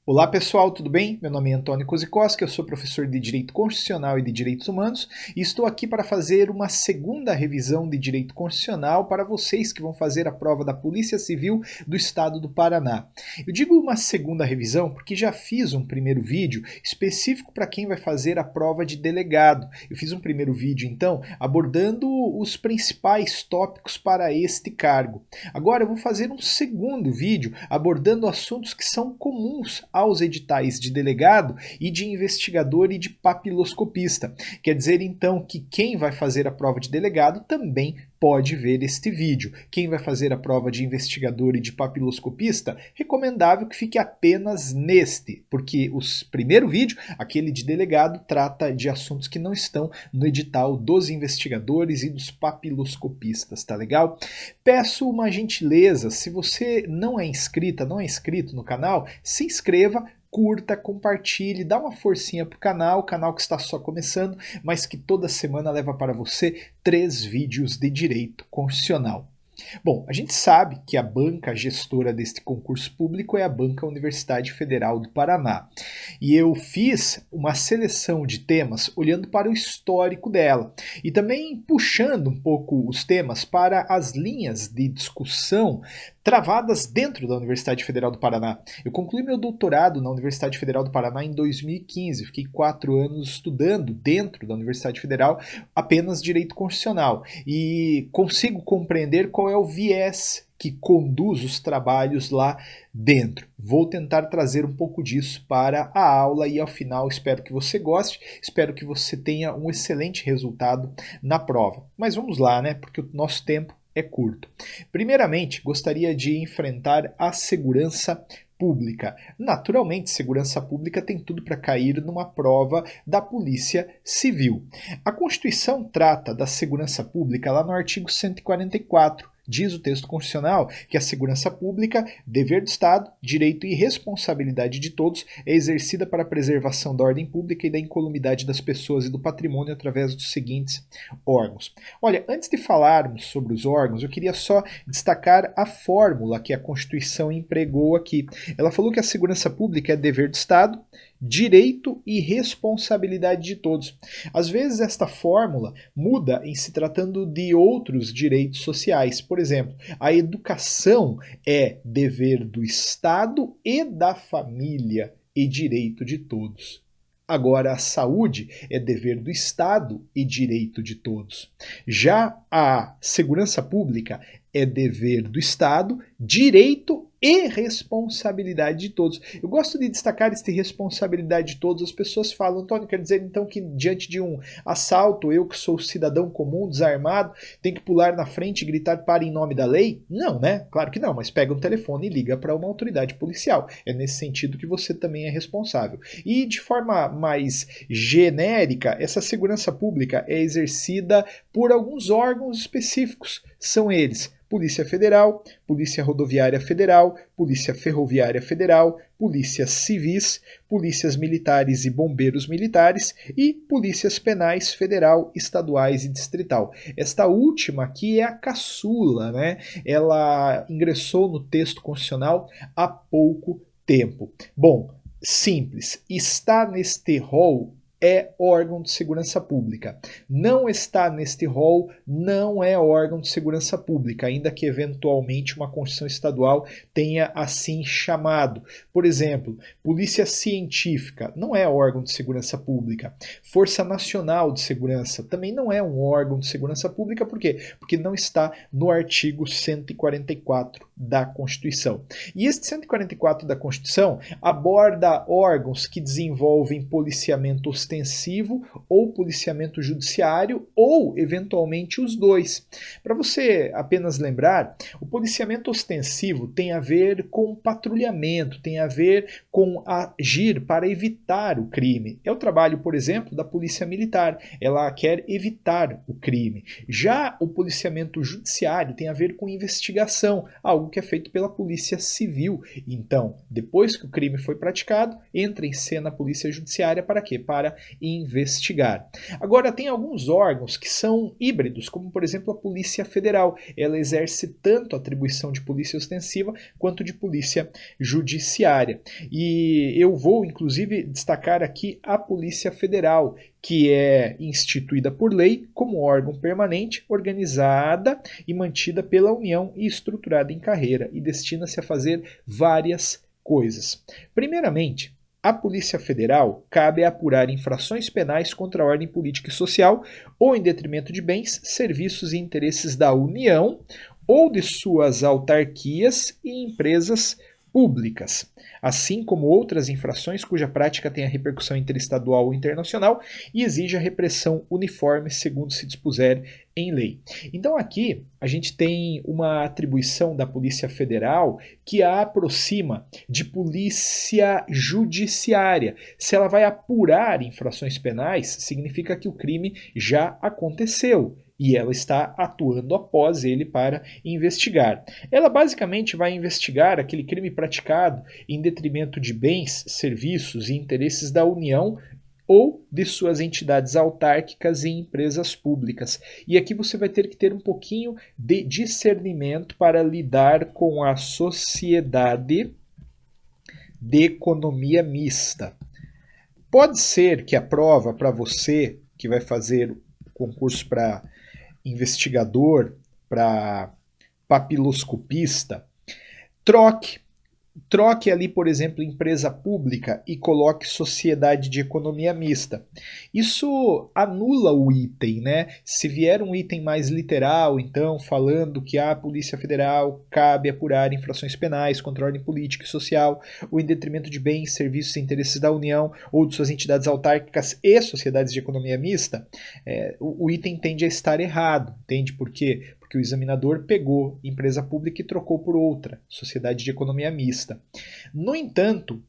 Olá pessoal, tudo bem? Meu nome é Antônio Kozikoski, eu sou professor de Direito Constitucional e de Direitos Humanos e estou aqui para fazer uma segunda revisão de Direito Constitucional para vocês que vão fazer a prova da Polícia Civil do Estado do Paraná. Eu digo uma segunda revisão porque já fiz um primeiro vídeo específico para quem vai fazer a prova de delegado. Eu fiz um primeiro vídeo então abordando os principais tópicos para este cargo. Agora eu vou fazer um segundo vídeo abordando assuntos que são comuns aos editais de delegado e de investigador e de papiloscopista. Quer dizer então que quem vai fazer a prova de delegado também pode ver este vídeo. Quem vai fazer a prova de investigador e de papiloscopista, recomendável que fique apenas neste, porque o primeiro vídeo, aquele de delegado, trata de assuntos que não estão no edital dos investigadores e dos papiloscopistas, tá legal? Peço uma gentileza, se você não é inscrita, não é inscrito no canal, se inscreva, curta, compartilhe, dá uma forcinha pro canal que está só começando, mas que toda semana leva para você 3 vídeos de direito constitucional. Bom, a gente sabe que a banca gestora deste concurso público é a Banca Universidade Federal do Paraná. E eu fiz uma seleção de temas olhando para o histórico dela e também puxando um pouco os temas para as linhas de discussão travadas dentro da Universidade Federal do Paraná. Eu concluí meu doutorado na Universidade Federal do Paraná em 2015, fiquei 4 anos estudando dentro da Universidade Federal apenas direito constitucional e consigo compreender qual é o viés que conduz os trabalhos lá dentro. Vou tentar trazer um pouco disso para a aula e ao final espero que você goste, espero que você tenha um excelente resultado na prova. Mas vamos lá, né? Porque o nosso tempo é curto. Primeiramente, gostaria de enfrentar a segurança pública. Naturalmente, segurança pública tem tudo para cair numa prova da Polícia Civil. A Constituição trata da segurança pública lá no artigo 144. Diz o texto constitucional que a segurança pública, dever do Estado, direito e responsabilidade de todos, é exercida para a preservação da ordem pública e da incolumidade das pessoas e do patrimônio através dos seguintes órgãos. Olha, antes de falarmos sobre os órgãos, eu queria só destacar a fórmula que a Constituição empregou aqui. Ela falou que a segurança pública é dever do Estado, direito e responsabilidade de todos. Às vezes esta fórmula muda em se tratando de outros direitos sociais. Por exemplo, a educação é dever do Estado e da família e direito de todos. Agora, a saúde é dever do Estado e direito de todos. Já a segurança pública é dever do Estado, direito e responsabilidade de todos. Eu gosto de destacar esta responsabilidade de todos. As pessoas falam, Antônio, quer dizer então que diante de um assalto, eu que sou cidadão comum, desarmado, tenho que pular na frente e gritar para em nome da lei? Não, né? Claro que não, mas pega um telefone e liga para uma autoridade policial. É nesse sentido que você também é responsável. E de forma mais genérica, essa segurança pública é exercida por alguns órgãos específicos. São eles: Polícia Federal, Polícia Rodoviária Federal, Polícia Ferroviária Federal, Polícias Civis, Polícias Militares e Bombeiros Militares e Polícias Penais Federal, Estaduais e Distrital. Esta última aqui é a caçula, né? Ela ingressou no texto constitucional há pouco tempo. Bom, simples, está neste rol é órgão de segurança pública. Não está neste rol, não é órgão de segurança pública, ainda que eventualmente uma Constituição estadual tenha assim chamado. Por exemplo, Polícia Científica não é órgão de segurança pública. Força Nacional de Segurança também não é um órgão de segurança pública, por quê? Porque não está no artigo 144 da Constituição. E este 144 da Constituição aborda órgãos que desenvolvem policiamento ostensivo ou policiamento judiciário ou, eventualmente, os dois. Para você apenas lembrar, o policiamento ostensivo tem a ver com patrulhamento, tem a ver com agir para evitar o crime. É o trabalho, por exemplo, da Polícia Militar. Ela quer evitar o crime. Já o policiamento judiciário tem a ver com investigação, algo que é feito pela Polícia Civil. Então, depois que o crime foi praticado, entra em cena a Polícia Judiciária para quê? Para investigar. Agora, tem alguns órgãos que são híbridos, como por exemplo a Polícia Federal. Ela exerce tanto a atribuição de polícia ostensiva quanto de polícia judiciária. E eu vou inclusive destacar aqui a Polícia Federal, que é instituída por lei como órgão permanente, organizada e mantida pela União e estruturada em carreira, e destina-se a fazer várias coisas. Primeiramente, a Polícia Federal cabe apurar infrações penais contra a ordem política e social ou em detrimento de bens, serviços e interesses da União ou de suas autarquias e empresas públicas, assim como outras infrações cuja prática tenha repercussão interestadual ou internacional e exija repressão uniforme segundo se dispuser em lei. Então aqui a gente tem uma atribuição da Polícia Federal que a aproxima de polícia judiciária. Se ela vai apurar infrações penais, significa que o crime já aconteceu e ela está atuando após ele para investigar. Ela basicamente vai investigar aquele crime praticado em detrimento de bens, serviços e interesses da União ou de suas entidades autárquicas e empresas públicas. E aqui você vai ter que ter um pouquinho de discernimento para lidar com a sociedade de economia mista. Pode ser que a prova para você que vai fazer o concurso para investigador, para papiloscopista, troque ali, por exemplo, empresa pública e coloque sociedade de economia mista. Isso anula o item, né? Se vier um item mais literal, então, falando que a Polícia Federal cabe apurar infrações penais contra a ordem política e social, ou em detrimento de bens, serviços e interesses da União, ou de suas entidades autárquicas e sociedades de economia mista, o item tende a estar errado, entende por quê? Porque o examinador pegou empresa pública e trocou por outra, sociedade de economia mista. No entanto,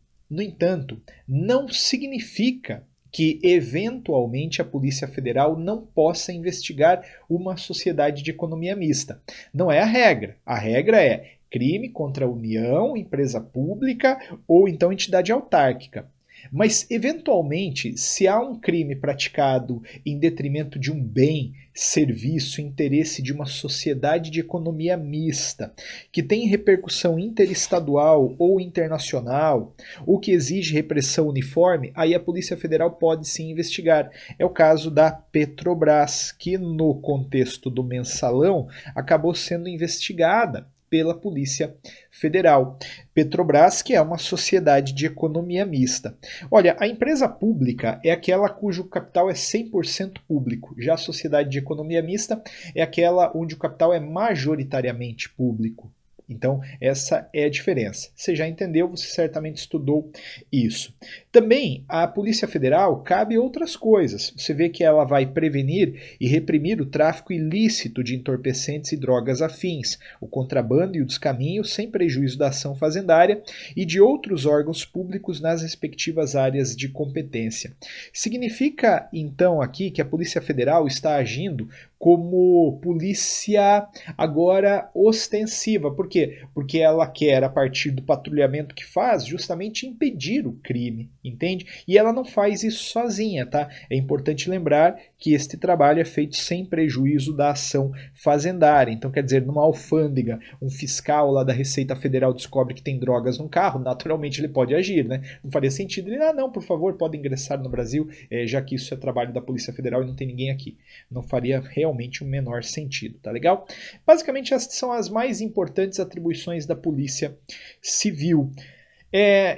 não significa que eventualmente a Polícia Federal não possa investigar uma sociedade de economia mista. Não é a regra. A regra é crime contra a União, empresa pública ou então entidade autárquica. Mas, eventualmente, se há um crime praticado em detrimento de um bem, serviço, interesse de uma sociedade de economia mista, que tem repercussão interestadual ou internacional, ou que exige repressão uniforme, aí a Polícia Federal pode sim investigar. É o caso da Petrobras, que no contexto do mensalão acabou sendo investigada pela Polícia Federal. Petrobras, que é uma sociedade de economia mista. Olha, a empresa pública é aquela cujo capital é 100% público. Já a sociedade de economia mista é aquela onde o capital é majoritariamente público. Então, essa é a diferença. Você já entendeu, você certamente estudou isso. Também, a Polícia Federal cabe outras coisas. Você vê que ela vai prevenir e reprimir o tráfico ilícito de entorpecentes e drogas afins, o contrabando e o descaminho, sem prejuízo da ação fazendária e de outros órgãos públicos nas respectivas áreas de competência. Significa, então, aqui que a Polícia Federal está agindo como polícia agora ostensiva. Por quê? Porque ela quer, a partir do patrulhamento que faz, justamente impedir o crime, entende? E ela não faz isso sozinha, tá? É importante lembrar que este trabalho é feito sem prejuízo da ação fazendária. Então, quer dizer, numa alfândega, um fiscal lá da Receita Federal descobre que tem drogas no carro, naturalmente ele pode agir, né? Não faria sentido ele, não, por favor, pode ingressar no Brasil, já que isso é trabalho da Polícia Federal e não tem ninguém aqui. Não faria realmente o menor sentido, tá legal? Basicamente, essas são as mais importantes atribuições da Polícia Civil.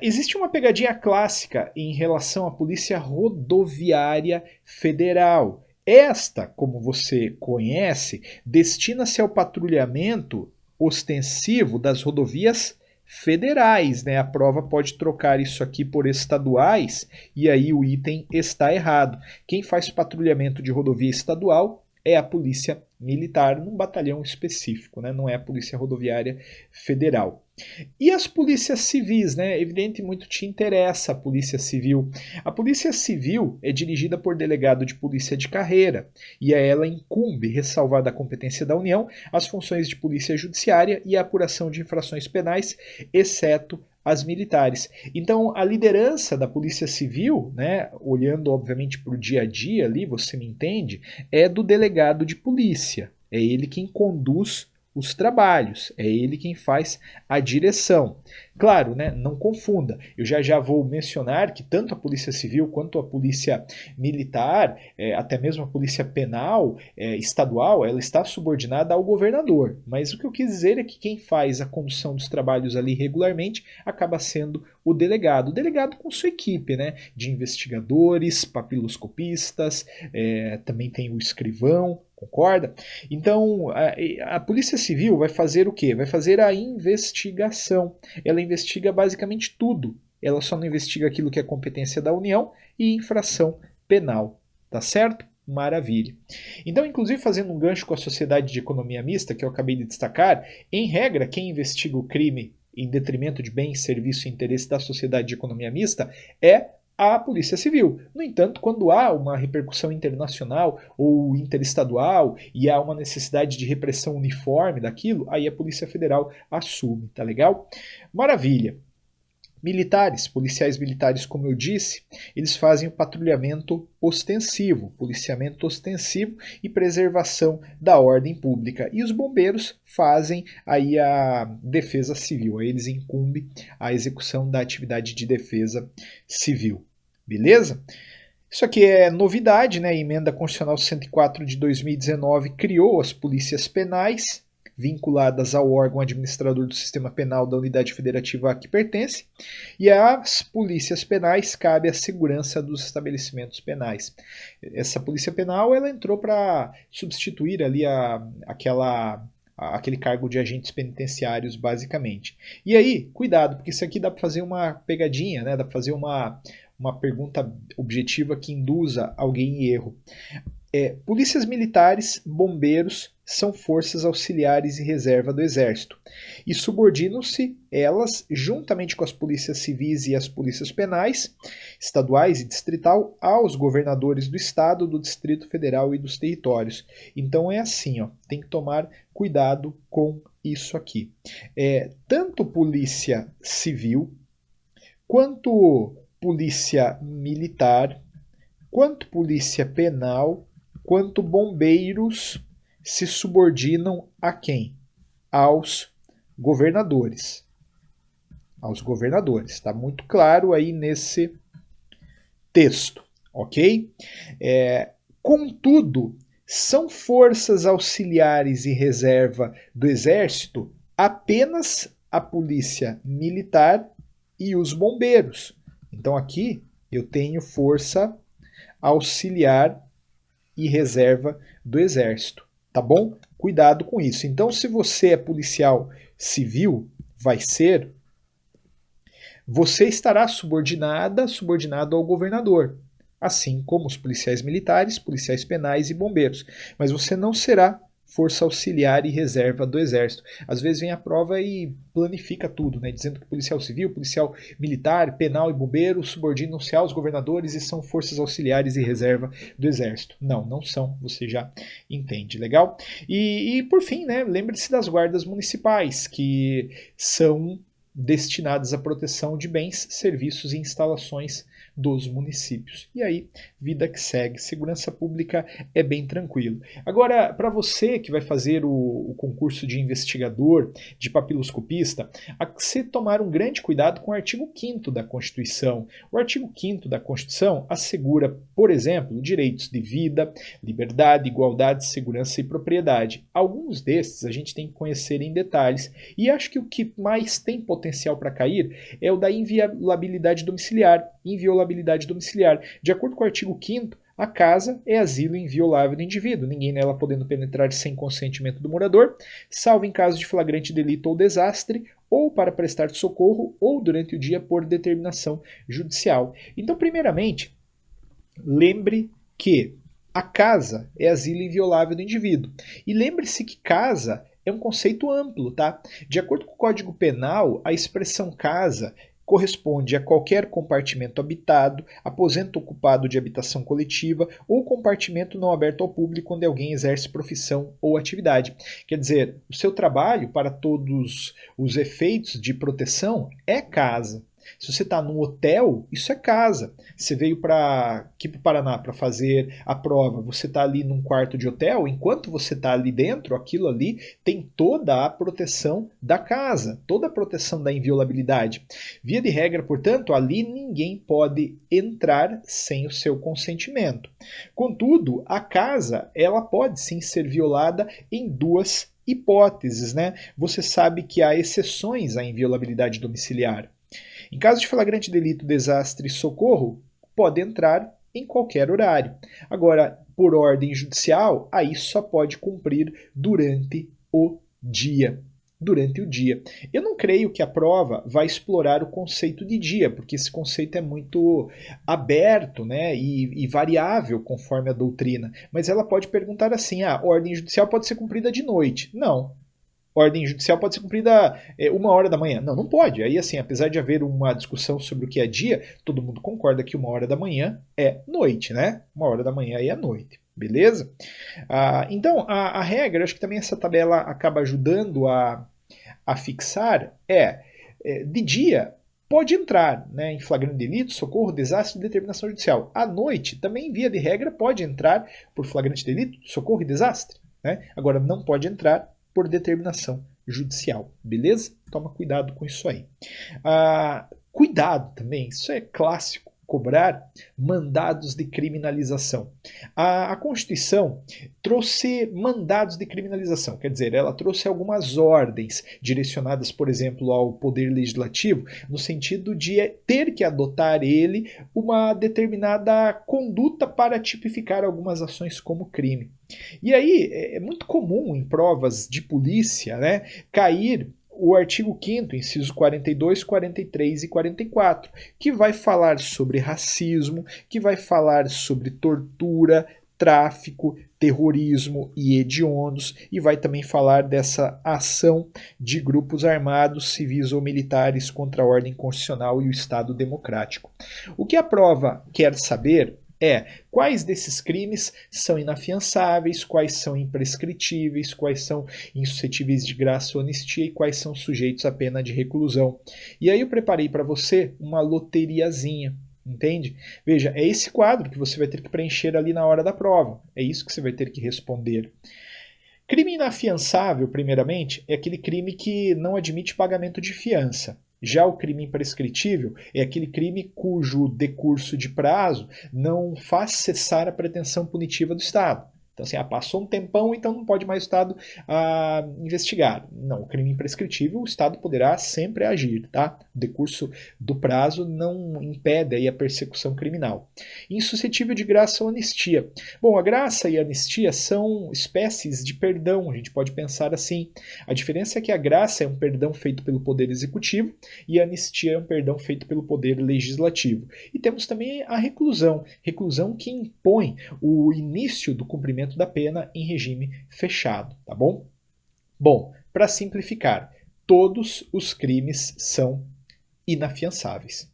Existe uma pegadinha clássica em relação à Polícia Rodoviária Federal. Esta, como você conhece, destina-se ao patrulhamento ostensivo das rodovias federais, né? A prova pode trocar isso aqui por estaduais e aí o item está errado. Quem faz patrulhamento de rodovia estadual é a Polícia Militar, num batalhão específico, né? Não é a Polícia Rodoviária Federal. E as polícias civis, né? Evidente, muito te interessa a Polícia Civil. A Polícia Civil é dirigida por delegado de polícia de carreira e a ela incumbe, ressalvada a competência da União, as funções de polícia judiciária e a apuração de infrações penais, exceto as militares. Então, a liderança da Polícia Civil, né, olhando obviamente para o dia a dia ali, você me entende, é do delegado de polícia. É ele quem conduz os trabalhos, é ele quem faz a direção. Claro, né, não confunda, eu já vou mencionar que tanto a Polícia Civil quanto a Polícia Militar, até mesmo a Polícia Penal estadual, ela está subordinada ao governador. Mas o que eu quis dizer é que quem faz a condução dos trabalhos ali regularmente acaba sendo o delegado com sua equipe, né, de investigadores, papiloscopistas, também tem o escrivão, concorda? Então, a Polícia Civil vai fazer o quê? Vai fazer a investigação. Ela investiga basicamente tudo. Ela só não investiga aquilo que é competência da União e infração penal. Tá certo? Maravilha. Então, inclusive, fazendo um gancho com a Sociedade de Economia Mista, que eu acabei de destacar, em regra, quem investiga o crime em detrimento de bens, serviço e interesse da Sociedade de Economia Mista é a Polícia Civil. No entanto, quando há uma repercussão internacional ou interestadual e há uma necessidade de repressão uniforme daquilo, aí a Polícia Federal assume, tá legal? Maravilha. Militares, policiais militares, como eu disse, eles fazem o patrulhamento ostensivo, policiamento ostensivo e preservação da ordem pública. E os bombeiros fazem aí a defesa civil, aí eles incumbem a execução da atividade de defesa civil. Beleza? Isso aqui é novidade, né? A Emenda Constitucional 104 de 2019 criou as polícias penais, vinculadas ao órgão administrador do sistema penal da unidade federativa a que pertence, e às polícias penais cabe a segurança dos estabelecimentos penais. Essa polícia penal ela entrou para substituir ali aquele cargo de agentes penitenciários, basicamente. E aí, cuidado, porque isso aqui dá para fazer uma pegadinha, né? Dá para fazer uma pergunta objetiva que induza alguém em erro. Polícias militares, bombeiros, são forças auxiliares e reserva do Exército e subordinam-se elas, juntamente com as polícias civis e as polícias penais, estaduais e distrital, aos governadores do Estado, do Distrito Federal e dos territórios. Então é assim, ó, tem que tomar cuidado com isso aqui. Tanto polícia civil, quanto polícia militar, quanto polícia penal, quanto bombeiros se subordinam a quem? Aos governadores. Aos governadores. Está muito claro aí nesse texto, ok? Contudo, são forças auxiliares e reserva do Exército apenas a polícia militar e os bombeiros. Então aqui eu tenho força auxiliar e reserva do Exército. Tá bom? Cuidado com isso. Então, se você é policial civil, você estará subordinado ao governador, assim como os policiais militares, policiais penais e bombeiros. Mas você não será força auxiliar e reserva do Exército. Às vezes vem a prova e planifica tudo, né? Dizendo que policial civil, policial militar, penal e bombeiro subordinam-se aos governadores e são forças auxiliares e reserva do Exército. Não, não são, você já entende, legal? E por fim, né, lembre-se das guardas municipais, que são destinadas à proteção de bens, serviços e instalações dos municípios. E aí, vida que segue. Segurança pública é bem tranquilo. Agora, para você que vai fazer o concurso de investigador, de papiloscopista, há que se tomar um grande cuidado com o artigo 5º da Constituição. O artigo 5º da Constituição assegura, por exemplo, direitos de vida, liberdade, igualdade, segurança e propriedade. Alguns destes a gente tem que conhecer em detalhes. E acho que o que mais tem potencial para cair é o da inviolabilidade domiciliar. De acordo com o artigo 5º, a casa é asilo inviolável do indivíduo, ninguém nela podendo penetrar sem consentimento do morador, salvo em caso de flagrante delito ou desastre, ou para prestar socorro, ou durante o dia por determinação judicial. Então, primeiramente, lembre que a casa é asilo inviolável do indivíduo. E lembre-se que casa é um conceito amplo, tá? De acordo com o Código Penal, a expressão casa corresponde a qualquer compartimento habitado, aposento ocupado de habitação coletiva ou compartimento não aberto ao público onde alguém exerce profissão ou atividade. Quer dizer, o seu trabalho, para todos os efeitos de proteção, é casa. Se você está num hotel, isso é casa. Você veio aqui para o Paraná para fazer a prova, você está ali num quarto de hotel, enquanto você está ali dentro, aquilo ali tem toda a proteção da casa, toda a proteção da inviolabilidade. Via de regra, portanto, ali ninguém pode entrar sem o seu consentimento. Contudo, a casa ela pode sim ser violada em duas hipóteses, né? Você sabe que há exceções à inviolabilidade domiciliar. Em caso de flagrante delito, desastre e socorro, pode entrar em qualquer horário. Agora, por ordem judicial, aí só pode cumprir durante o dia. Durante o dia. Eu não creio que a prova vai explorar o conceito de dia, porque esse conceito é muito aberto, né, e variável conforme a doutrina. Mas ela pode perguntar assim: a ordem judicial pode ser cumprida de noite? Não. Ordem judicial pode ser cumprida 1 hora da manhã. Não, não pode. Aí, assim, apesar de haver uma discussão sobre o que é dia, todo mundo concorda que 1 hora da manhã é noite, né? 1 hora da manhã aí é noite. Beleza? Então, a regra, acho que também essa tabela acaba ajudando a fixar, de dia pode entrar, né, em flagrante delito, socorro, desastre e determinação judicial. À noite, também, via de regra, pode entrar por flagrante delito, socorro e desastre. Né? Agora, não pode entrar por determinação judicial, beleza? Toma cuidado com isso aí. Cuidado também, isso é clássico, cobrar mandados de criminalização. A Constituição trouxe mandados de criminalização, quer dizer, ela trouxe algumas ordens direcionadas, por exemplo, ao Poder Legislativo, no sentido de ter que adotar ele uma determinada conduta para tipificar algumas ações como crime. E aí é muito comum em provas de polícia, né, cair o artigo 5º, inciso 42, 43 e 44, que vai falar sobre racismo, que vai falar sobre tortura, tráfico, terrorismo e hediondos, e vai também falar dessa ação de grupos armados, civis ou militares contra a ordem constitucional e o Estado democrático. O que a prova quer saber quais desses crimes são inafiançáveis, quais são imprescritíveis, quais são insuscetíveis de graça ou anistia e quais são sujeitos à pena de reclusão. E aí eu preparei para você uma loteriazinha, entende? Veja, é esse quadro que você vai ter que preencher ali na hora da prova. É isso que você vai ter que responder. Crime inafiançável, primeiramente, é aquele crime que não admite pagamento de fiança. Já o crime imprescritível é aquele crime cujo decurso de prazo não faz cessar a pretensão punitiva do Estado. Então, assim, passou um tempão, então não pode mais o Estado investigar. Não, o crime imprescritível, o Estado poderá sempre agir, tá? O decurso do prazo não impede aí a persecução criminal. Insuscetível de graça ou anistia. Bom, a graça e a anistia são espécies de perdão, a gente pode pensar assim. A diferença é que a graça é um perdão feito pelo Poder Executivo e a anistia é um perdão feito pelo Poder Legislativo. E temos também a reclusão que impõe o início do cumprimento da pena em regime fechado, tá bom? Bom, para simplificar, todos os crimes são inafiançáveis.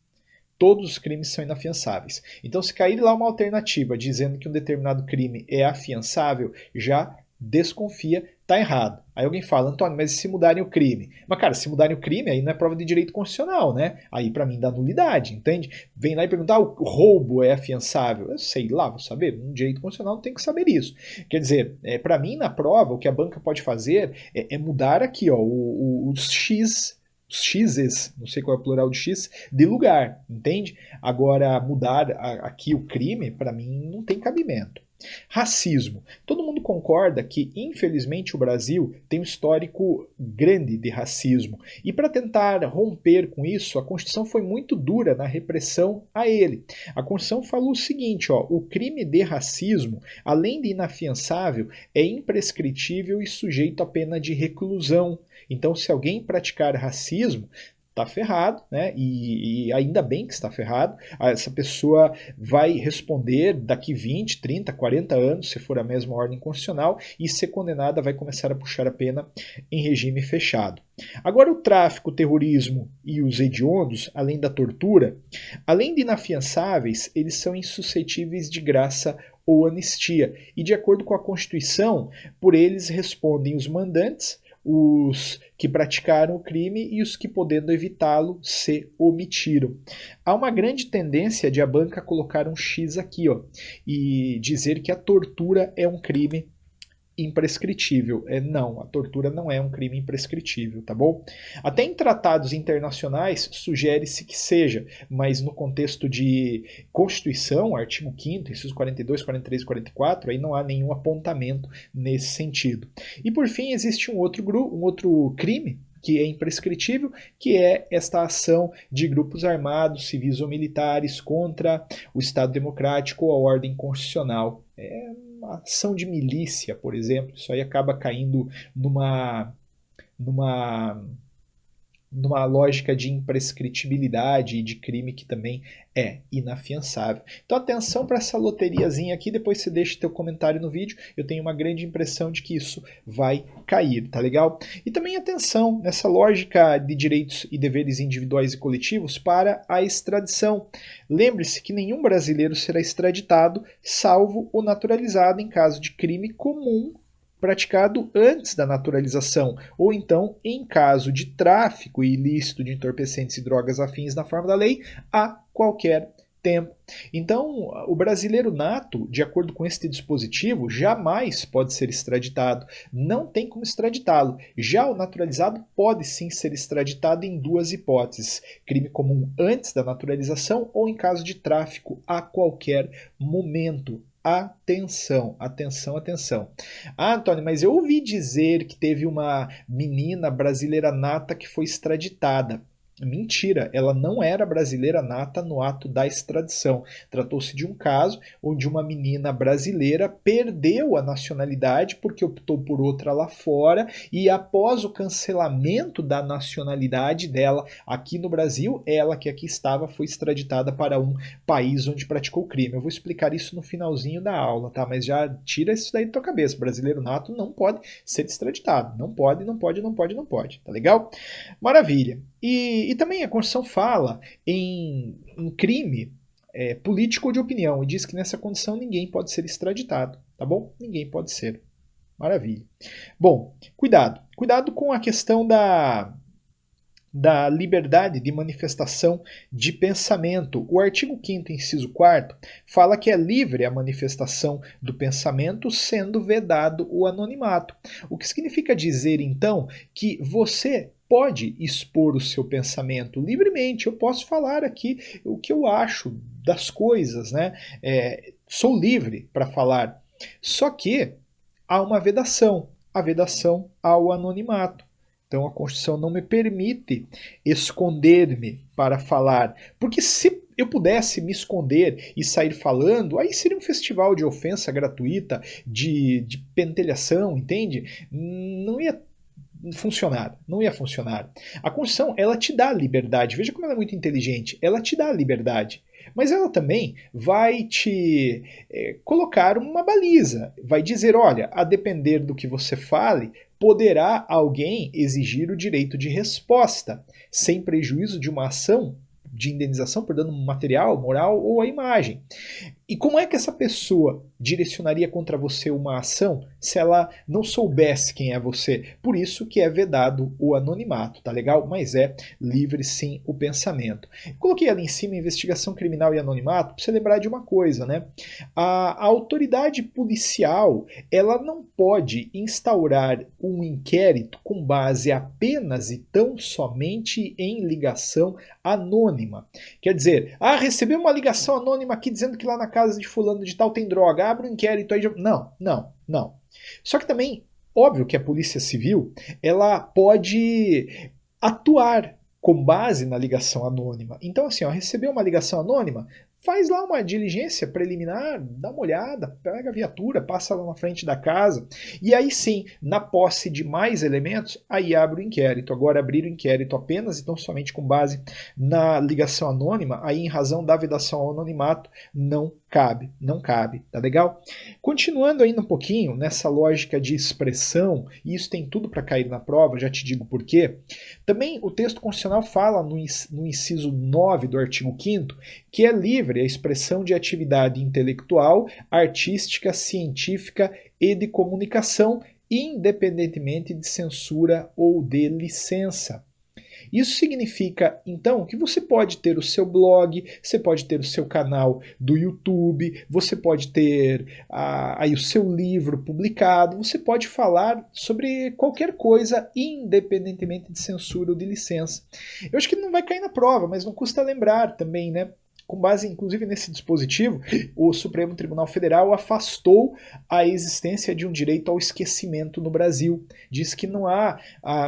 Todos os crimes são inafiançáveis. Então, se cair lá uma alternativa dizendo que um determinado crime é afiançável, já desconfia, tá errado. Aí alguém fala: Antônio, mas e se mudarem o crime? Mas, cara, se mudarem o crime, aí não é prova de direito constitucional, né? Aí, para mim, dá nulidade, entende? Vem lá e perguntar: o roubo é afiançável? Eu sei lá, vou saber. No direito constitucional não tem que saber isso. Quer dizer, para mim, na prova, o que a banca pode fazer é mudar aqui, ó, os X. Os x's, não sei qual é o plural de x, de lugar, entende? Agora, mudar aqui o crime, para mim, não tem cabimento. Racismo. Todo mundo concorda que, infelizmente, o Brasil tem um histórico grande de racismo. E para tentar romper com isso, a Constituição foi muito dura na repressão a ele. A Constituição falou o seguinte: o crime de racismo, além de inafiançável, é imprescritível e sujeito à pena de reclusão. Então, se alguém praticar racismo, está ferrado, né? E ainda bem que está ferrado. Essa pessoa vai responder daqui 20, 30, 40 anos, se for a mesma ordem constitucional, e ser condenada vai começar a puxar a pena em regime fechado. Agora, o tráfico, o terrorismo e os hediondos, além da tortura, além de inafiançáveis, eles são insuscetíveis de graça ou anistia. E de acordo com a Constituição, por eles respondem os mandantes, os que praticaram o crime e os que, podendo evitá-lo, se omitiram. Há uma grande tendência de a banca colocar um X aqui, ó, e dizer que a tortura é um crime imprescritível. Não, a tortura não é um crime imprescritível, tá bom? Até em tratados internacionais sugere-se que seja, mas no contexto de Constituição, artigo 5º, incisos 42, 43 e 44, aí não há nenhum apontamento nesse sentido. E por fim, existe um outro crime que é imprescritível, que é esta ação de grupos armados, civis ou militares contra o Estado Democrático ou a ordem constitucional. É uma ação de milícia, por exemplo, isso aí acaba caindo numa lógica de imprescritibilidade e de crime que também é inafiançável. Então atenção para essa loteriazinha aqui, depois você deixa teu comentário no vídeo, eu tenho uma grande impressão de que isso vai cair, tá legal? E também atenção nessa lógica de direitos e deveres individuais e coletivos para a extradição. Lembre-se que nenhum brasileiro será extraditado, salvo o naturalizado em caso de crime comum praticado antes da naturalização, ou então em caso de tráfico ilícito de entorpecentes e drogas afins na forma da lei, a qualquer tempo. Então, o brasileiro nato, de acordo com este dispositivo, jamais pode ser extraditado. Não tem como extraditá-lo. Já o naturalizado pode sim ser extraditado em duas hipóteses: crime comum antes da naturalização ou em caso de tráfico a qualquer momento. Atenção, atenção, atenção. Ah, Antônio, mas eu ouvi dizer que teve uma menina brasileira nata que foi extraditada. Mentira, ela não era brasileira nata no ato da extradição. Tratou-se de um caso onde uma menina brasileira perdeu a nacionalidade porque optou por outra lá fora e após o cancelamento da nacionalidade dela aqui no Brasil, ela que aqui estava foi extraditada para um país onde praticou crime. Eu vou explicar isso no finalzinho da aula, tá? Mas já tira isso daí da tua cabeça. Brasileiro nato não pode ser extraditado. Não pode, não pode, não pode, não pode. Tá legal? Maravilha. E também a Constituição fala em crime político ou de opinião e diz que nessa condição ninguém pode ser extraditado, tá bom? Ninguém pode ser. Maravilha. Bom, cuidado. Cuidado com a questão da liberdade de manifestação de pensamento. O artigo 5º, inciso 4º, fala que é livre a manifestação do pensamento, sendo vedado o anonimato. O que significa dizer, então, que você pode expor o seu pensamento livremente. Eu posso falar aqui o que eu acho das coisas, né? Sou livre para falar. Só que há uma vedação, a vedação ao anonimato. Então a Constituição não me permite esconder-me para falar, porque se eu pudesse me esconder e sair falando, aí seria um festival de ofensa gratuita, de pentelhação, entende? Não ia funcionar, não ia funcionar. A Constituição, ela te dá liberdade, veja como ela é muito inteligente, ela te dá liberdade, mas ela também vai te colocar uma baliza, vai dizer, olha, a depender do que você fale, poderá alguém exigir o direito de resposta, sem prejuízo de uma ação de indenização por dano material, moral ou a imagem. E como é que essa pessoa direcionaria contra você uma ação se ela não soubesse quem é você? Por isso que é vedado o anonimato, tá legal? Mas é livre sim o pensamento. Coloquei ali em cima investigação criminal e anonimato para você lembrar de uma coisa, né? A autoridade policial, ela não pode instaurar um inquérito com base apenas e tão somente em ligação anônima. Quer dizer, recebeu uma ligação anônima aqui dizendo que lá na casa de fulano de tal tem droga, abre um inquérito aí. Não. Só que também, óbvio que a Polícia Civil, ela pode atuar com base na ligação anônima. Então assim, recebeu uma ligação anônima, faz lá uma diligência preliminar, dá uma olhada, pega a viatura, passa lá na frente da casa, e aí sim, na posse de mais elementos, aí abre o inquérito. Agora, abrir o inquérito apenas e tão somente com base na ligação anônima, aí em razão da vedação ao anonimato, não cabe, tá legal? Continuando ainda um pouquinho nessa lógica de expressão, e isso tem tudo para cair na prova, já te digo por quê. Também o texto constitucional fala no inciso 9 do artigo 5º que é livre a expressão de atividade intelectual, artística, científica e de comunicação, independentemente de censura ou de licença. Isso significa, então, que você pode ter o seu blog, você pode ter o seu canal do YouTube, você pode ter aí o seu livro publicado, você pode falar sobre qualquer coisa, independentemente de censura ou de licença. Eu acho que não vai cair na prova, mas não custa lembrar também, né? Com base, inclusive, nesse dispositivo, o Supremo Tribunal Federal afastou a existência de um direito ao esquecimento no Brasil. Diz que não há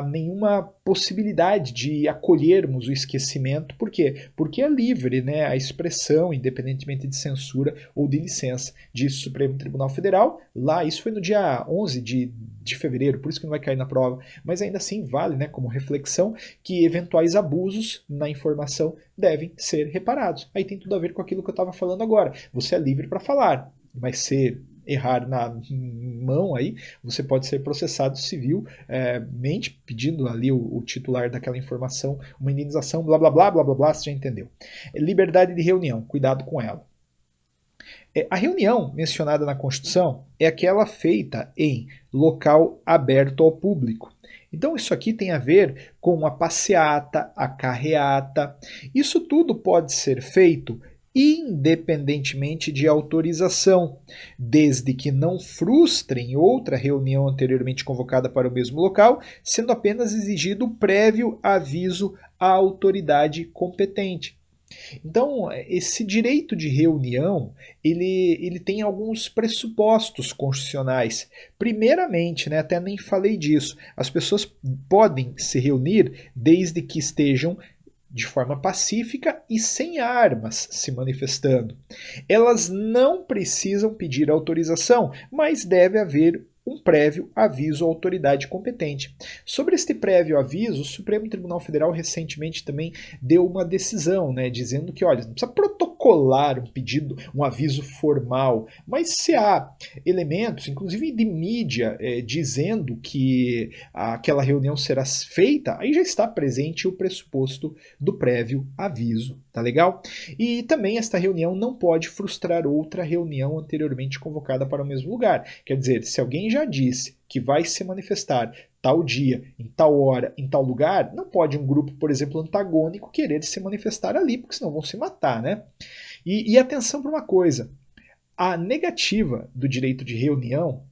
nenhuma possibilidade de acolhermos o esquecimento. Por quê? Porque é livre, né, a expressão, independentemente de censura ou de licença. Diz o Supremo Tribunal Federal. Lá, isso foi no dia 11 de fevereiro, por isso que não vai cair na prova. Mas ainda assim vale, né, como reflexão, que eventuais abusos na informação devem ser reparados. Aí tem tudo a ver com aquilo que eu estava falando agora. Você é livre para falar, mas se errar na mão aí, você pode ser processado civilmente, pedindo ali o titular daquela informação uma indenização, blá blá blá blá blá blá, você já entendeu. Liberdade de reunião, cuidado com ela. A reunião mencionada na Constituição é aquela feita em local aberto ao público. Então isso aqui tem a ver com a passeata, a carreata. Isso tudo pode ser feito independentemente de autorização, desde que não frustrem outra reunião anteriormente convocada para o mesmo local, sendo apenas exigido prévio aviso à autoridade competente. Então, esse direito de reunião, ele tem alguns pressupostos constitucionais. Primeiramente, né, até nem falei disso, as pessoas podem se reunir desde que estejam de forma pacífica e sem armas se manifestando. Elas não precisam pedir autorização, mas deve haver um prévio aviso à autoridade competente. Sobre este prévio aviso, o Supremo Tribunal Federal recentemente também deu uma decisão, né, dizendo que, olha, não precisa protocolar um pedido, um aviso formal, mas se há elementos, inclusive de mídia, dizendo que aquela reunião será feita, aí já está presente o pressuposto do prévio aviso, tá legal? E também esta reunião não pode frustrar outra reunião anteriormente convocada para o mesmo lugar. Quer dizer, se alguém já disse que vai se manifestar tal dia, em tal hora, em tal lugar, não pode um grupo, por exemplo, antagônico querer se manifestar ali, porque senão vão se matar, né? E atenção para uma coisa, a negativa do direito de reunião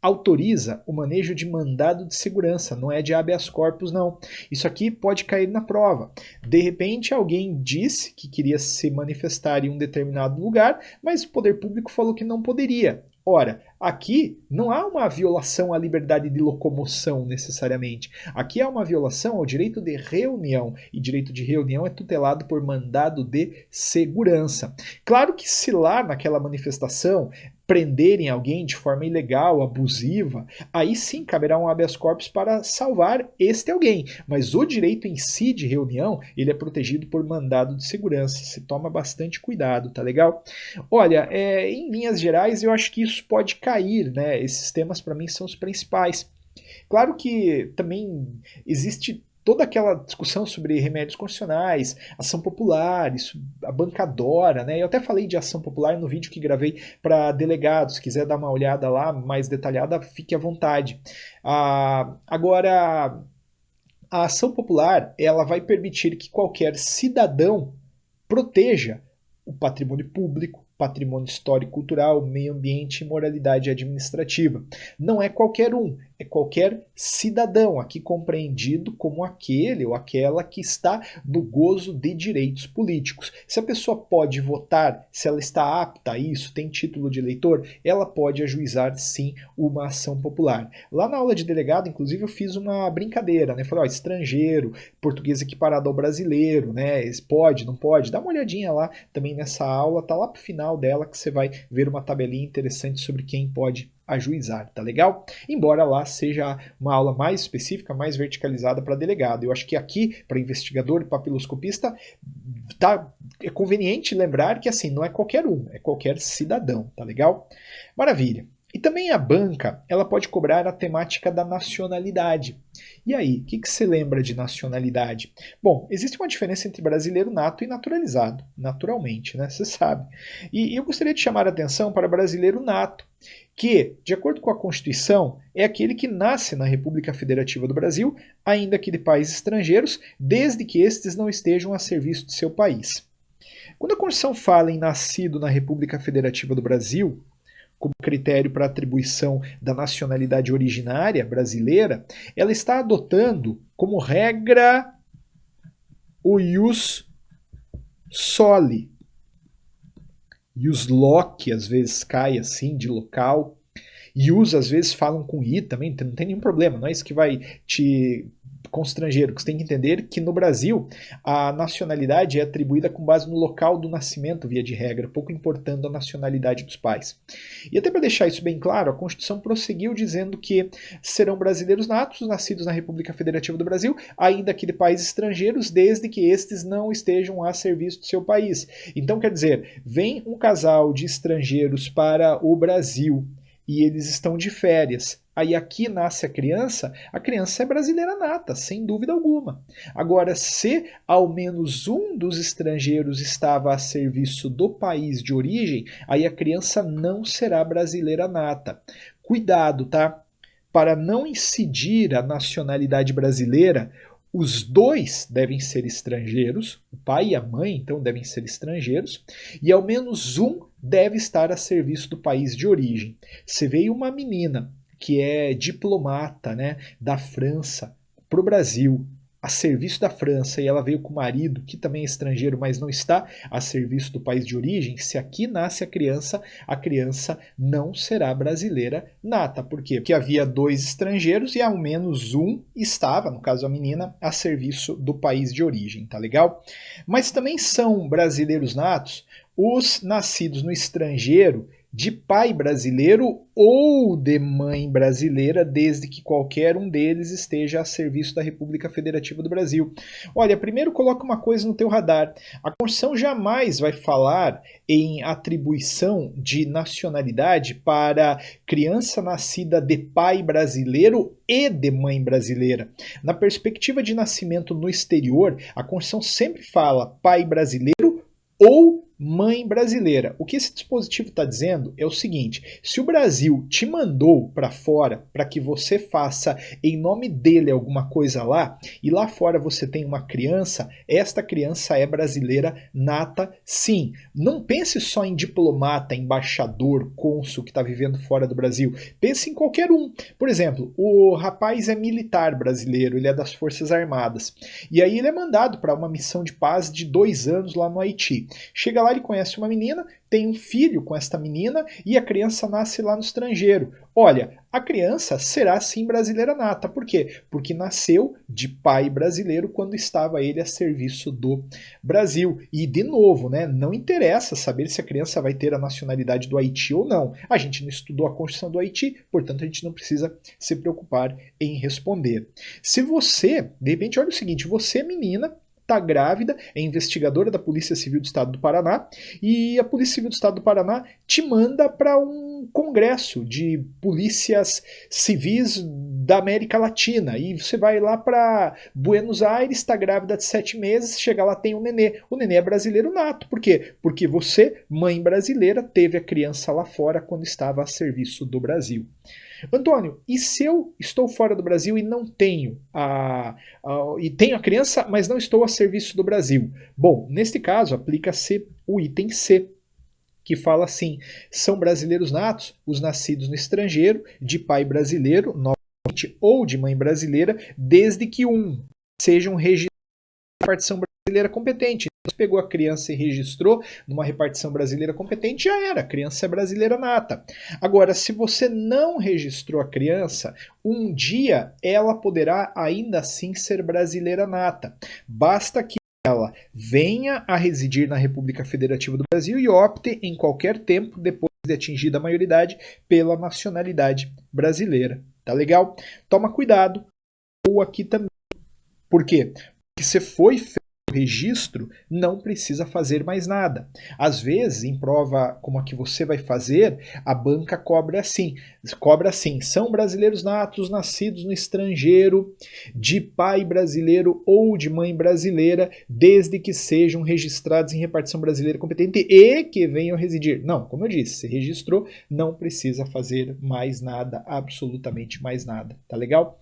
autoriza o manejo de mandado de segurança, não é de habeas corpus não. Isso aqui pode cair na prova. De repente alguém disse que queria se manifestar em um determinado lugar, mas o poder público falou que não poderia. Ora, aqui não há uma violação à liberdade de locomoção necessariamente. Aqui há uma violação ao direito de reunião, e direito de reunião é tutelado por mandado de segurança. Claro que se lá naquela manifestação prenderem alguém de forma ilegal, abusiva, aí sim caberá um habeas corpus para salvar este alguém. Mas o direito em si de reunião, ele é protegido por mandado de segurança. Se toma bastante cuidado, tá legal? Olha, em linhas gerais, eu acho que isso pode cair, né? Esses temas para mim são os principais. Claro que também existe toda aquela discussão sobre remédios constitucionais, ação popular, isso, a bancadora, né? Eu até falei de ação popular no vídeo que gravei para delegados. Se quiser dar uma olhada lá mais detalhada, fique à vontade. Agora, a ação popular, ela vai permitir que qualquer cidadão proteja o patrimônio público, patrimônio histórico-cultural, meio ambiente e moralidade administrativa. Não é qualquer um, é qualquer cidadão, aqui compreendido como aquele ou aquela que está no gozo de direitos políticos. Se a pessoa pode votar, se ela está apta a isso, tem título de eleitor, ela pode ajuizar sim uma ação popular. Lá na aula de delegado, inclusive, eu fiz uma brincadeira, né? Falei, ó, estrangeiro, português equiparado ao brasileiro, né? Pode, não pode? Dá uma olhadinha lá também nessa aula, tá lá pro final dela que você vai ver uma tabelinha interessante sobre quem pode ajuizar, tá legal? Embora lá seja uma aula mais específica, mais verticalizada para delegado. Eu acho que aqui, para investigador e papiloscopista, é conveniente lembrar que assim, não é qualquer um, é qualquer cidadão, tá legal? Maravilha. E também a banca, ela pode cobrar a temática da nacionalidade. E aí, o que você lembra de nacionalidade? Bom, existe uma diferença entre brasileiro nato e naturalizado, naturalmente, né? Você sabe. E eu gostaria de chamar a atenção para brasileiro nato, que, de acordo com a Constituição, é aquele que nasce na República Federativa do Brasil, ainda que de países estrangeiros, desde que estes não estejam a serviço de seu país. Quando a Constituição fala em nascido na República Federativa do Brasil, como critério para atribuição da nacionalidade originária brasileira, ela está adotando como regra o ius soli. Ius loci, às vezes cai assim, de local. Ius, às vezes, falam com i também, não tem nenhum problema, não é isso que vai te constranger. O que você tem que entender que no Brasil a nacionalidade é atribuída com base no local do nascimento, via de regra, pouco importando a nacionalidade dos pais. E até para deixar isso bem claro, a Constituição prosseguiu dizendo que serão brasileiros natos, nascidos na República Federativa do Brasil, ainda que de países estrangeiros, desde que estes não estejam a serviço do seu país. Então, quer dizer, vem um casal de estrangeiros para o Brasil e eles estão de férias. Aí aqui nasce a criança é brasileira nata, sem dúvida alguma. Agora, se ao menos um dos estrangeiros estava a serviço do país de origem, aí a criança não será brasileira nata. Cuidado, tá? Para não incidir a nacionalidade brasileira, os dois devem ser estrangeiros, o pai e a mãe então devem ser estrangeiros, e ao menos um deve estar a serviço do país de origem. Se veio uma menina que é diplomata, né, da França para o Brasil, a serviço da França, e ela veio com o marido, que também é estrangeiro, mas não está a serviço do país de origem, se aqui nasce a criança não será brasileira nata. Por quê? Porque havia dois estrangeiros e ao menos um estava, no caso a menina, a serviço do país de origem, tá legal? Mas também são brasileiros natos os nascidos no estrangeiro de pai brasileiro ou de mãe brasileira, desde que qualquer um deles esteja a serviço da República Federativa do Brasil. Olha, primeiro coloca uma coisa no teu radar. A Constituição jamais vai falar em atribuição de nacionalidade para criança nascida de pai brasileiro e de mãe brasileira. Na perspectiva de nascimento no exterior, a Constituição sempre fala pai brasileiro ou mãe brasileira. O que esse dispositivo está dizendo é o seguinte: se o Brasil te mandou para fora para que você faça em nome dele alguma coisa lá, e lá fora você tem uma criança, esta criança é brasileira nata, sim. Não pense só em diplomata, embaixador, cônsul que está vivendo fora do Brasil. Pense em qualquer um. Por exemplo, o rapaz é militar brasileiro, ele é das Forças Armadas. E aí ele é mandado para uma missão de paz de 2 anos lá no Haiti. Chega lá, ele conhece uma menina, tem um filho com esta menina e a criança nasce lá no estrangeiro. Olha, a criança será sim brasileira nata. Por quê? Porque nasceu de pai brasileiro quando estava ele a serviço do Brasil. E, de novo, né, não interessa saber se a criança vai ter a nacionalidade do Haiti ou não. A gente não estudou a Constituição do Haiti, portanto a gente não precisa se preocupar em responder. Se você, de repente, olha o seguinte, você menina, está grávida, é investigadora da Polícia Civil do Estado do Paraná, e a Polícia Civil do Estado do Paraná te manda para um congresso de polícias civis da América Latina, e você vai lá para Buenos Aires, está grávida de 7 meses, chega lá, tem um nenê. O nenê é brasileiro nato. Por quê? Porque você, mãe brasileira, teve a criança lá fora quando estava a serviço do Brasil. Antônio, e se eu estou fora do Brasil e não tenho e tenho a criança, mas não estou a serviço do Brasil? Bom, neste caso aplica-se o item C, que fala assim: são brasileiros natos os nascidos no estrangeiro, de pai brasileiro, ou de mãe brasileira, desde que sejam registrados na repartição brasileira competente. Então, se pegou a criança e registrou numa repartição brasileira competente, já era, a criança é brasileira nata. Agora, se você não registrou a criança, um dia ela poderá ainda assim ser brasileira nata. Basta que ela venha a residir na República Federativa do Brasil e opte em qualquer tempo, depois de atingida a maioridade, pela nacionalidade brasileira. Tá legal? Toma cuidado. Ou aqui também. Por quê? Porque se foi feito o registro, não precisa fazer mais nada. Às vezes, em prova como a que você vai fazer, a banca cobra assim. São brasileiros natos nascidos no estrangeiro, de pai brasileiro ou de mãe brasileira, desde que sejam registrados em repartição brasileira competente e que venham residir. Não, como eu disse, se registrou, não precisa fazer mais nada, absolutamente mais nada. Tá legal?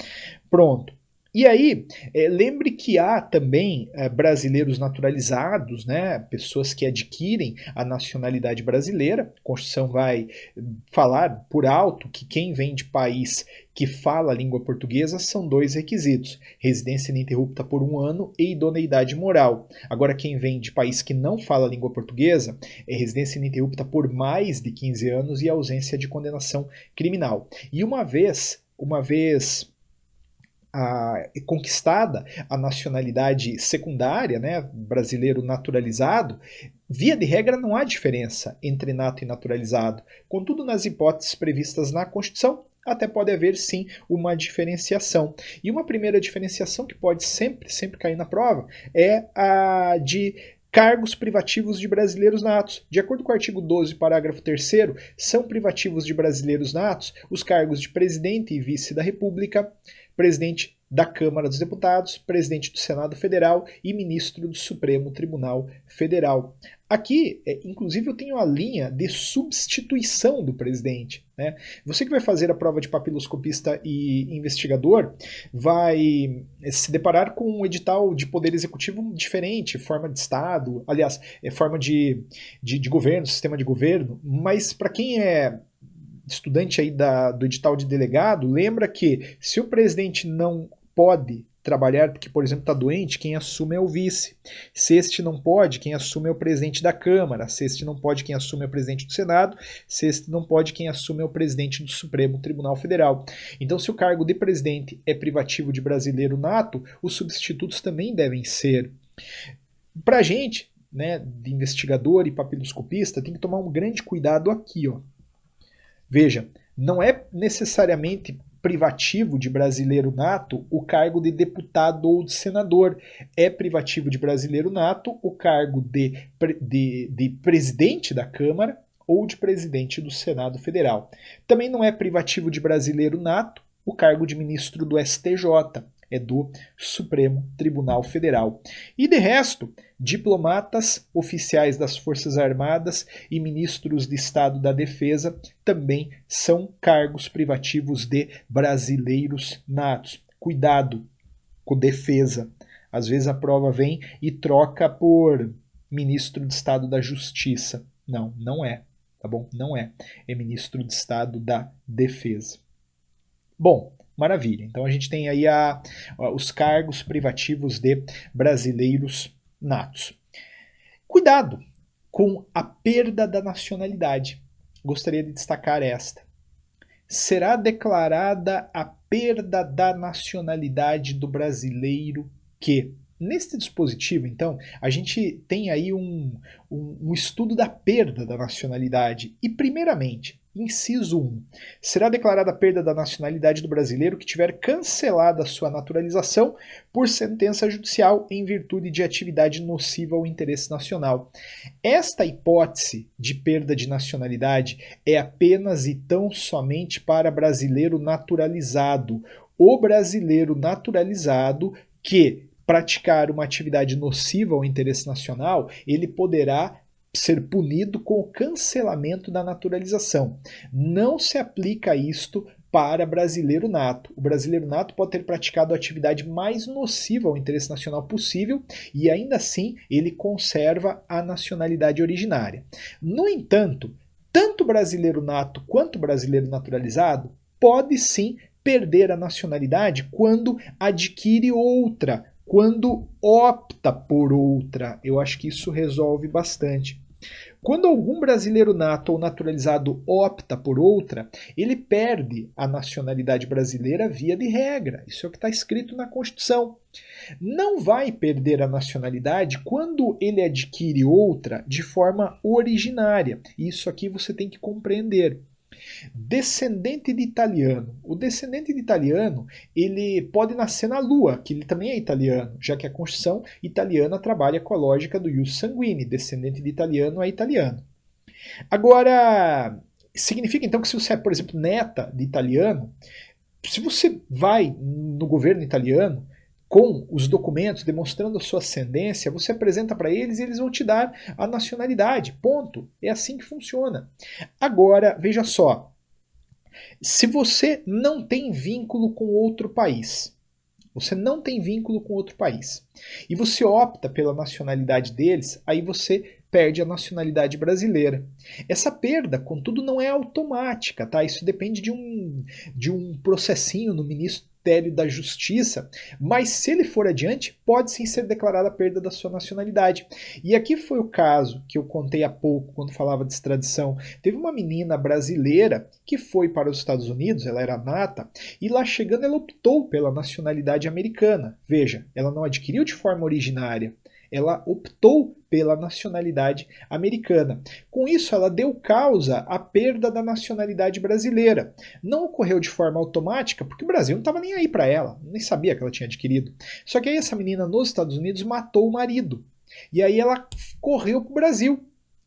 Pronto. E aí, lembre que há também brasileiros naturalizados, né, pessoas que adquirem a nacionalidade brasileira. A Constituição vai falar por alto que quem vem de país que fala a língua portuguesa são 2 requisitos: residência ininterrupta por 1 ano e idoneidade moral. Agora, quem vem de país que não fala a língua portuguesa é residência ininterrupta por mais de 15 anos e ausência de condenação criminal. E uma vez conquistada a nacionalidade secundária, né, brasileiro naturalizado, via de regra não há diferença entre nato e naturalizado. Contudo, nas hipóteses previstas na Constituição, até pode haver sim uma diferenciação. E uma primeira diferenciação que pode sempre cair na prova é a de cargos privativos de brasileiros natos. De acordo com o artigo 12, parágrafo 3º, são privativos de brasileiros natos os cargos de presidente e vice da República, presidente da Câmara dos Deputados, presidente do Senado Federal e ministro do Supremo Tribunal Federal. Aqui, inclusive, eu tenho a linha de substituição do presidente, né? Você que vai fazer a prova de papiloscopista e investigador vai se deparar com um edital de poder executivo diferente, forma de Estado, aliás, forma de governo, sistema de governo, mas para quem é estudante aí do edital de delegado, lembra que se o presidente não pode trabalhar porque, por exemplo, está doente, quem assume é o vice. Se este não pode, quem assume é o presidente da Câmara. Se este não pode, quem assume é o presidente do Senado. Se este não pode, quem assume é o presidente do Supremo Tribunal Federal. Então, se o cargo de presidente é privativo de brasileiro nato, os substitutos também devem ser. Para a gente, né, de investigador e papiloscopista, tem que tomar um grande cuidado aqui, ó. Veja, não é necessariamente privativo de brasileiro nato o cargo de deputado ou de senador. É privativo de brasileiro nato o cargo de presidente da Câmara ou de presidente do Senado Federal. Também não é privativo de brasileiro nato o cargo de ministro do STJ, é do Supremo Tribunal Federal. E de resto, diplomatas, oficiais das Forças Armadas e ministros de Estado da Defesa também são cargos privativos de brasileiros natos. Cuidado com defesa. Às vezes a prova vem e troca por ministro de Estado da Justiça. Não, não é. Tá bom? Não é. É ministro de Estado da Defesa. Bom, maravilha. Então a gente tem aí os cargos privativos de brasileiros natos. Cuidado com a perda da nacionalidade. Gostaria de destacar esta. Será declarada a perda da nacionalidade do brasileiro que, neste dispositivo, então, a gente tem aí um estudo da perda da nacionalidade. E, primeiramente, inciso 1. Será declarada a perda da nacionalidade do brasileiro que tiver cancelada a sua naturalização por sentença judicial em virtude de atividade nociva ao interesse nacional. Esta hipótese de perda de nacionalidade é apenas e tão somente para brasileiro naturalizado. O brasileiro naturalizado que praticar uma atividade nociva ao interesse nacional, ele poderá ser punido com o cancelamento da naturalização. Não se aplica isto para brasileiro nato. O brasileiro nato pode ter praticado a atividade mais nociva ao interesse nacional possível e ainda assim ele conserva a nacionalidade originária. No entanto, tanto brasileiro nato quanto brasileiro naturalizado pode sim perder a nacionalidade quando adquire outra, quando opta por outra. Eu acho que isso resolve bastante. Quando algum brasileiro nato ou naturalizado opta por outra, ele perde a nacionalidade brasileira via de regra. Isso é o que está escrito na Constituição. Não vai perder a nacionalidade quando ele adquire outra de forma originária. Isso aqui você tem que compreender. Descendente de italiano. O descendente de italiano, ele pode nascer na Lua, que ele também é italiano, já que a Constituição italiana trabalha com a lógica do ius sanguinis, descendente de italiano é italiano. Agora, significa então que se você é, por exemplo, neta de italiano, se você vai no governo italiano com os documentos demonstrando a sua ascendência, você apresenta para eles e eles vão te dar a nacionalidade. Ponto. É assim que funciona. Agora, veja só. Se você não tem vínculo com outro país, e você opta pela nacionalidade deles, aí você perde a nacionalidade brasileira. Essa perda, contudo, não é automática, tá? Isso depende de um processinho no Ministério da Justiça, mas se ele for adiante, pode sim ser declarada a perda da sua nacionalidade. E aqui foi o caso que eu contei há pouco, quando falava de extradição. Teve uma menina brasileira que foi para os Estados Unidos, ela era nata, e lá chegando ela optou pela nacionalidade americana. Veja, ela não adquiriu de forma originária, ela optou pela nacionalidade americana. Com isso, ela deu causa à perda da nacionalidade brasileira. Não ocorreu de forma automática, porque o Brasil não estava nem aí para ela, nem sabia que ela tinha adquirido. Só que aí essa menina nos Estados Unidos matou o marido. E aí ela correu para o Brasil.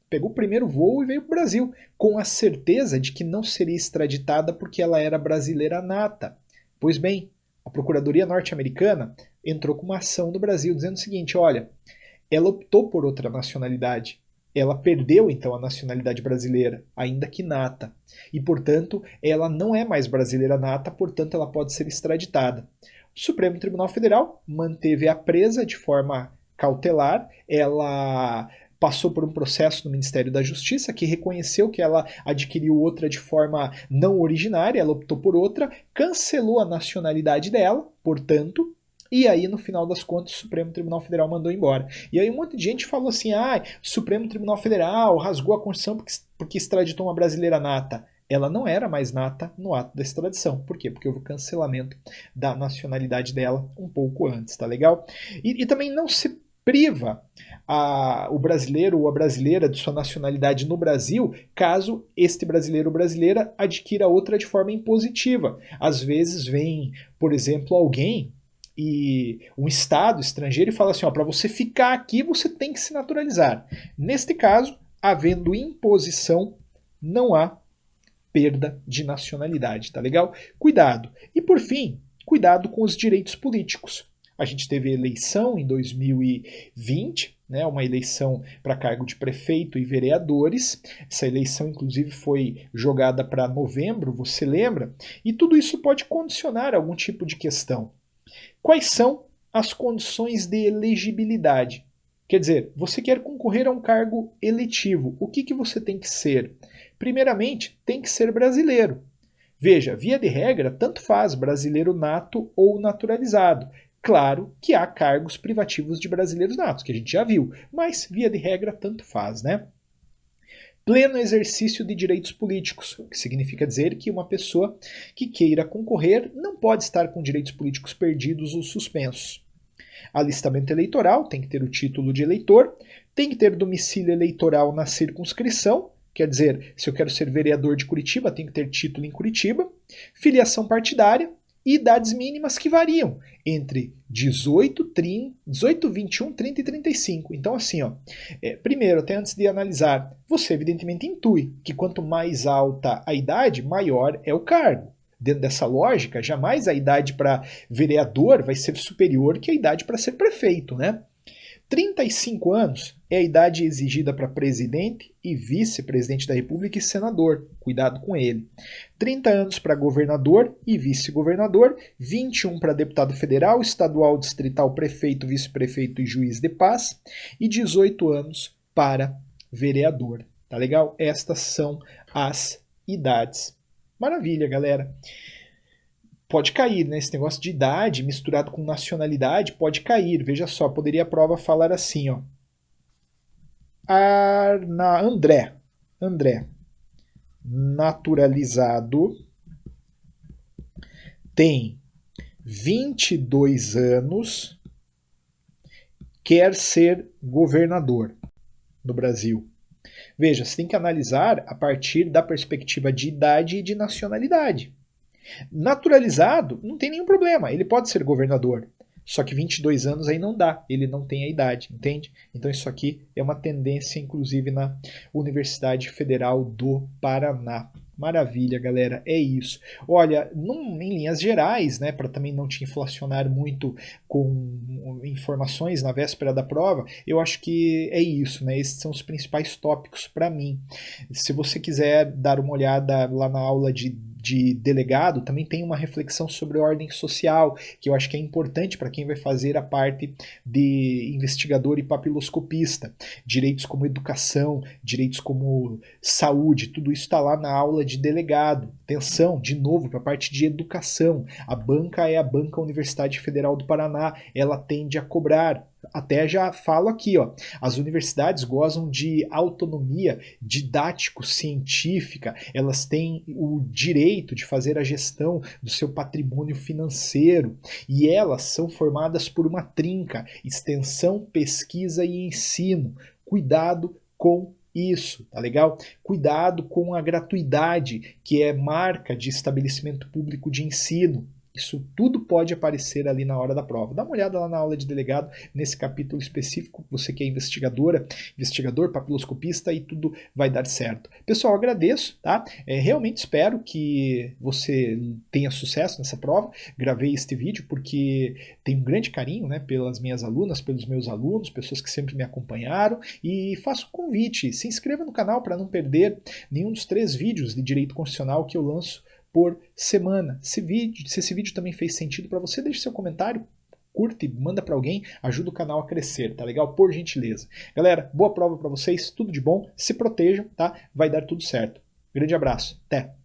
Pegou o primeiro voo e veio para o Brasil, com a certeza de que não seria extraditada porque ela era brasileira nata. Pois bem, a Procuradoria norte-americana entrou com uma ação no Brasil dizendo o seguinte, olha, ela optou por outra nacionalidade. Ela perdeu, então, a nacionalidade brasileira, ainda que nata. E, portanto, ela não é mais brasileira nata, portanto, ela pode ser extraditada. O Supremo Tribunal Federal manteve-a presa de forma cautelar. Ela passou por um processo no Ministério da Justiça que reconheceu que ela adquiriu outra de forma não originária, ela optou por outra, cancelou a nacionalidade dela, portanto, e aí, no final das contas, o Supremo Tribunal Federal mandou embora. E aí um monte de gente falou assim, o Supremo Tribunal Federal rasgou a Constituição porque extraditou uma brasileira nata. Ela não era mais nata no ato da extradição. Por quê? Porque houve o cancelamento da nacionalidade dela um pouco antes, tá legal? E também não se priva o brasileiro ou a brasileira de sua nacionalidade no Brasil, caso este brasileiro ou brasileira adquira outra de forma impositiva. Às vezes vem, por exemplo, alguém e um estado estrangeiro e fala assim, para você ficar aqui você tem que se naturalizar. Neste caso, havendo imposição, não há perda de nacionalidade, tá legal? Cuidado. E por fim, cuidado com os direitos políticos. A gente teve eleição em 2020, né, uma eleição para cargo de prefeito e vereadores. Essa eleição, inclusive, foi jogada para novembro, você lembra? E tudo isso pode condicionar algum tipo de questão. Quais são as condições de elegibilidade? Quer dizer, você quer concorrer a um cargo eletivo. O que você tem que ser? Primeiramente, tem que ser brasileiro. Veja, via de regra, tanto faz brasileiro nato ou naturalizado. Claro que há cargos privativos de brasileiros natos, que a gente já viu, mas via de regra, tanto faz, né? Pleno exercício de direitos políticos, o que significa dizer que uma pessoa que queira concorrer não pode estar com direitos políticos perdidos ou suspensos. Alistamento eleitoral, tem que ter o título de eleitor, tem que ter domicílio eleitoral na circunscrição, quer dizer, se eu quero ser vereador de Curitiba, tem que ter título em Curitiba, filiação partidária e idades mínimas que variam entre 18, 21, 30 e 35. Então assim, primeiro, até antes de analisar, você evidentemente intui que quanto mais alta a idade, maior é o cargo. Dentro dessa lógica, jamais a idade para vereador vai ser superior que a idade para ser prefeito, né? 35 anos é a idade exigida para presidente e vice-presidente da República e senador. Cuidado com ele. 30 anos para governador e vice-governador, 21 para deputado federal, estadual, distrital, prefeito, vice-prefeito e juiz de paz e 18 anos para vereador. Tá legal? Estas são as idades. Maravilha, galera. pode cair, né? Esse negócio de idade misturado com nacionalidade pode cair. Veja só, poderia a prova falar assim, ó. André, naturalizado, tem 22 anos, quer ser governador no Brasil. Veja, você tem que analisar a partir da perspectiva de idade e de nacionalidade. Naturalizado, não tem nenhum problema, ele pode ser governador. Só que 22 anos aí não dá, ele não tem a idade, entende? Então isso aqui é uma tendência, inclusive, na Universidade Federal do Paraná. Maravilha, galera, é isso. Olha, em linhas gerais, né, para também não te inflacionar muito com informações na véspera da prova, eu acho que é isso, né? Esses são os principais tópicos para mim. Se você quiser dar uma olhada lá na aula de delegado, também tem uma reflexão sobre ordem social, que eu acho que é importante para quem vai fazer a parte de investigador e papiloscopista. Direitos como educação, direitos como saúde, tudo isso está lá na aula de delegado. Atenção, de novo, para a parte de educação. A banca é a Banca Universidade Federal do Paraná, ela tende a cobrar. Até já falo aqui, ó, as universidades gozam de autonomia didático-científica, elas têm o direito de fazer a gestão do seu patrimônio financeiro e elas são formadas por uma trinca: extensão, pesquisa e ensino. Cuidado com isso, tá legal? Cuidado com a gratuidade, que é marca de estabelecimento público de ensino. Isso tudo pode aparecer ali na hora da prova. Dá uma olhada lá na aula de delegado, nesse capítulo específico, você que é investigadora, investigador, papiloscopista, e tudo vai dar certo. Pessoal, agradeço, tá? Realmente espero que você tenha sucesso nessa prova. Gravei este vídeo porque tenho um grande carinho, né, pelas minhas alunas, pelos meus alunos, pessoas que sempre me acompanharam, e faço um convite, se inscreva no canal para não perder nenhum dos 3 vídeos de Direito Constitucional que eu lanço por semana. Se esse vídeo também fez sentido para você, deixe seu comentário, curta e manda para alguém, ajuda o canal a crescer, tá legal? Por gentileza. Galera, boa prova para vocês, tudo de bom, se protejam, tá? Vai dar tudo certo. Grande abraço, até!